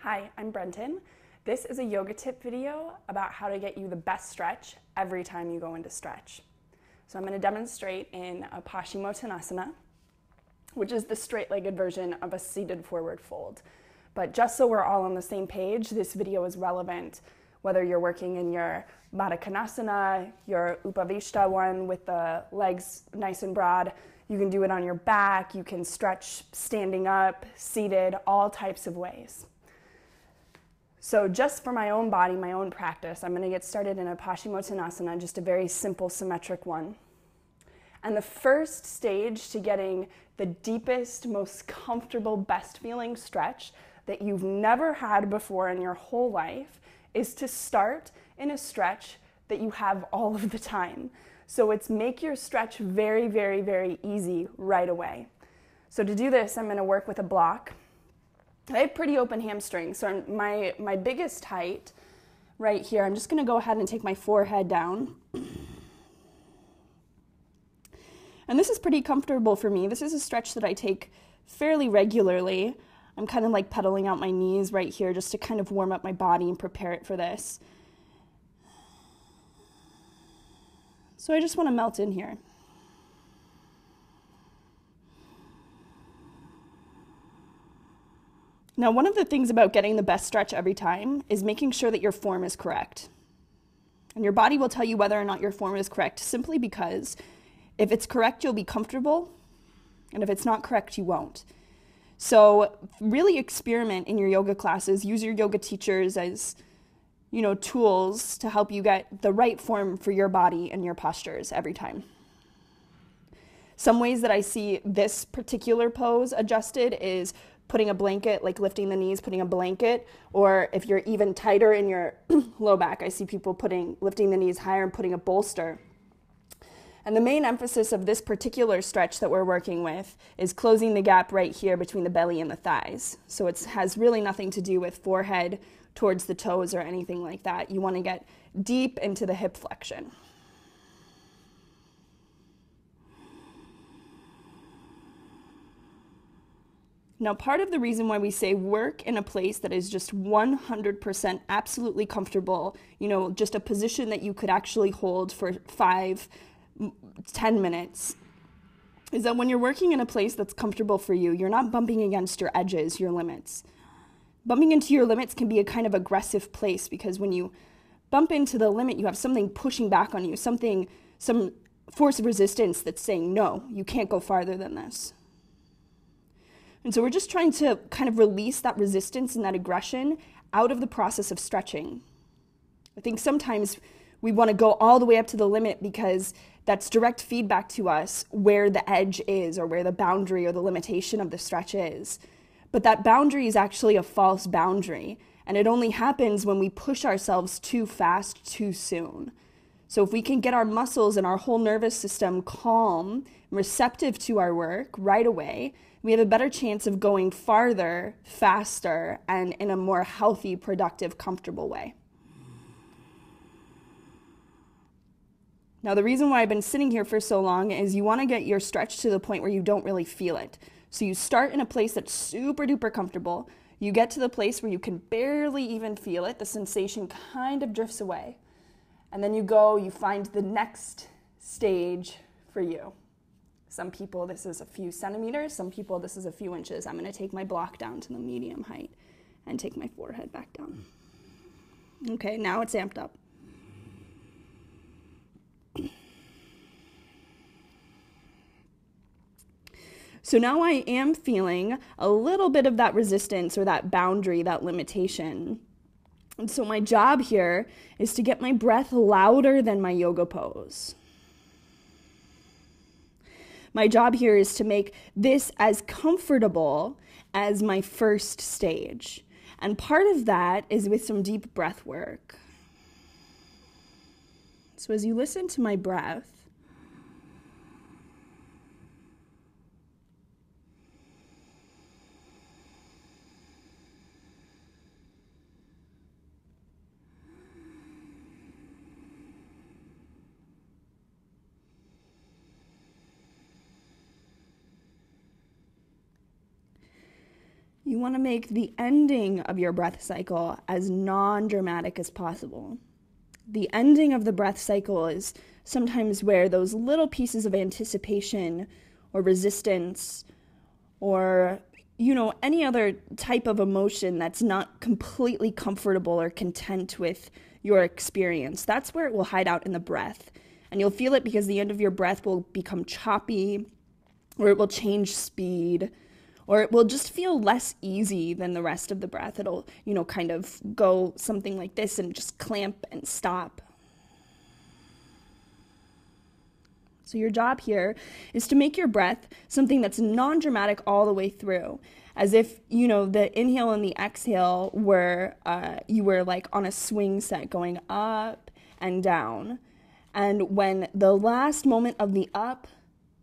Hi, I'm Brenton. This is a yoga tip video about how to get you the best stretch every time you go into stretch. So I'm going to demonstrate in a Paschimottanasana, which is the straight-legged version of a seated forward fold. But just so we're all on the same page, this video is relevant whether you're working in your Baddha Konasana, your Upavishta one with the legs nice and broad. You can do it on your back, you can stretch standing up, seated, all types of ways. So just for my own body, my own practice, I'm going to get started in a Paschimottanasana, just a very simple symmetric one. And the first stage to getting the deepest, most comfortable, best feeling stretch that you've never had before in your whole life is to start in a stretch that you have all of the time. So it's make your stretch very, very, very easy right away. So to do this, I'm going to work with a block. I have pretty open hamstrings, so my biggest height right here, I'm just going to go ahead and take my forehead down. And this is pretty comfortable for me. This is a stretch that I take fairly regularly. I'm kind of like pedaling out my knees right here just to kind of warm up my body and prepare it for this. So I just want to melt in here. Now, one of the things about getting the best stretch every time is making sure that your form is correct. And your body will tell you whether or not your form is correct simply because if it's correct, you'll be comfortable, and if it's not correct, you won't. So really experiment in your yoga classes. Use your yoga teachers as, tools to help you get the right form for your body and your postures every time. Some ways that I see this particular pose adjusted is putting a blanket, like lifting the knees, putting a blanket, or if you're even tighter in your low back, I see people lifting the knees higher and putting a bolster. And the main emphasis of this particular stretch that we're working with is closing the gap right here between the belly and the thighs. So it has really nothing to do with forehead towards the toes or anything like that. You want to get deep into the hip flexion. Now, part of the reason why we say work in a place that is just 100% absolutely comfortable, just a position that you could actually hold for 5-10 minutes, is that when you're working in a place that's comfortable for you, you're not bumping against your edges, your limits. Bumping into your limits can be a kind of aggressive place because when you bump into the limit, you have something pushing back on you, some force of resistance that's saying, no, you can't go farther than this. And so we're just trying to kind of release that resistance and that aggression out of the process of stretching. I think sometimes we want to go all the way up to the limit because that's direct feedback to us where the edge is or where the boundary or the limitation of the stretch is. But that boundary is actually a false boundary, and it only happens when we push ourselves too fast, too soon. So if we can get our muscles and our whole nervous system calm, receptive to our work right away, we have a better chance of going farther, faster, and in a more healthy, productive, comfortable way. Now, the reason why I've been sitting here for so long is you want to get your stretch to the point where you don't really feel it. So you start in a place that's super duper comfortable. You get to the place where you can barely even feel it. The sensation kind of drifts away. And then you find the next stage for you. Some people, this is a few centimeters. Some people, this is a few inches. I'm going to take my block down to the medium height and take my forehead back down. Okay, now it's amped up. So now I am feeling a little bit of that resistance or that boundary, that limitation. And so my job here is to get my breath louder than my yoga pose. My job here is to make this as comfortable as my first stage. And part of that is with some deep breath work. So as you listen to my breath, You want to make the ending of your breath cycle as non-dramatic as possible. The ending of the breath cycle is sometimes where those little pieces of anticipation or resistance or, any other type of emotion that's not completely comfortable or content with your experience, that's where it will hide out in the breath. And you'll feel it because the end of your breath will become choppy, or it will change speed, or it will just feel less easy than the rest of the breath. It'll, kind of go something like this and just clamp and stop. So your job here is to make your breath something that's non-dramatic all the way through, as if, the inhale and the exhale were, you were like on a swing set going up and down. And when the last moment of the up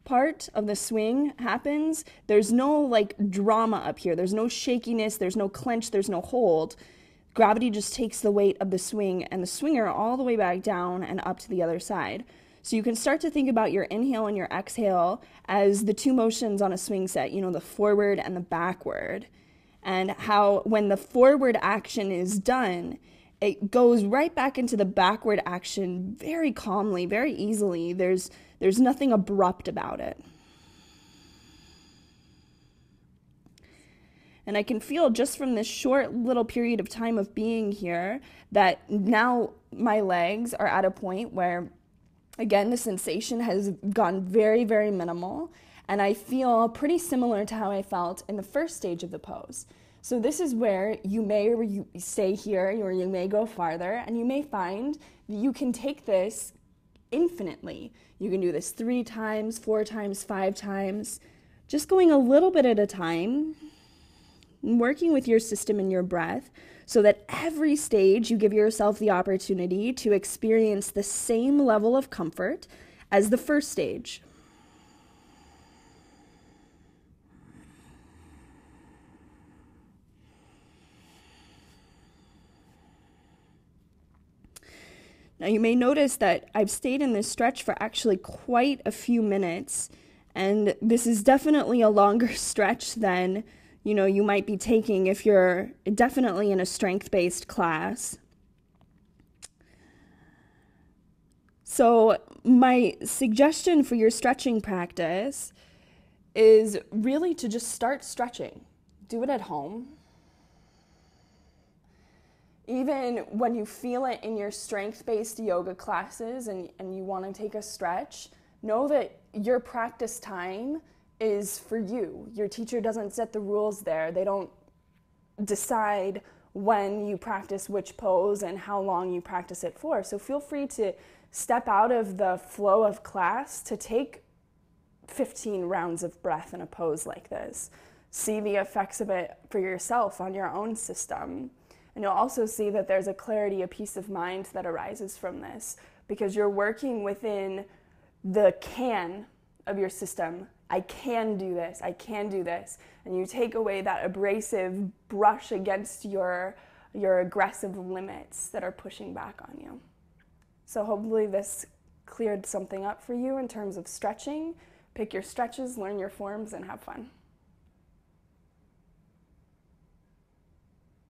part of the swing happens, there's no like drama up here. There's no shakiness, there's no clench, there's no hold. Gravity just takes the weight of the swing and the swinger all the way back down and up to the other side. So you can start to think about your inhale and your exhale as the two motions on a swing set, the forward and the backward. And how when the forward action is done, it goes right back into the backward action very calmly, very easily. There's nothing abrupt about it. And I can feel just from this short little period of time of being here that now my legs are at a point where, again, the sensation has gone very, very minimal, and I feel pretty similar to how I felt in the first stage of the pose. So this is where you may stay here, or you may go farther, and you may find that you can take this infinitely. You can do this 3 times, 4 times, 5 times, just going a little bit at a time, working with your system and your breath, so that every stage you give yourself the opportunity to experience the same level of comfort as the first stage. Now you may notice that I've stayed in this stretch for actually quite a few minutes, and this is definitely a longer stretch than you might be taking if you're definitely in a strength-based class. So my suggestion for your stretching practice is really to just start stretching. Do it at home. Even when you feel it in your strength-based yoga classes and you want to take a stretch, know that your practice time is for you. Your teacher doesn't set the rules there. They don't decide when you practice which pose and how long you practice it for. So feel free to step out of the flow of class to take 15 rounds of breath in a pose like this. See the effects of it for yourself on your own system. And you'll also see that there's a clarity, a peace of mind that arises from this, because you're working within the can of your system. I can do this, I can do this. And you take away that abrasive brush against your aggressive limits that are pushing back on you. So hopefully this cleared something up for you in terms of stretching. Pick your stretches, learn your forms, and have fun.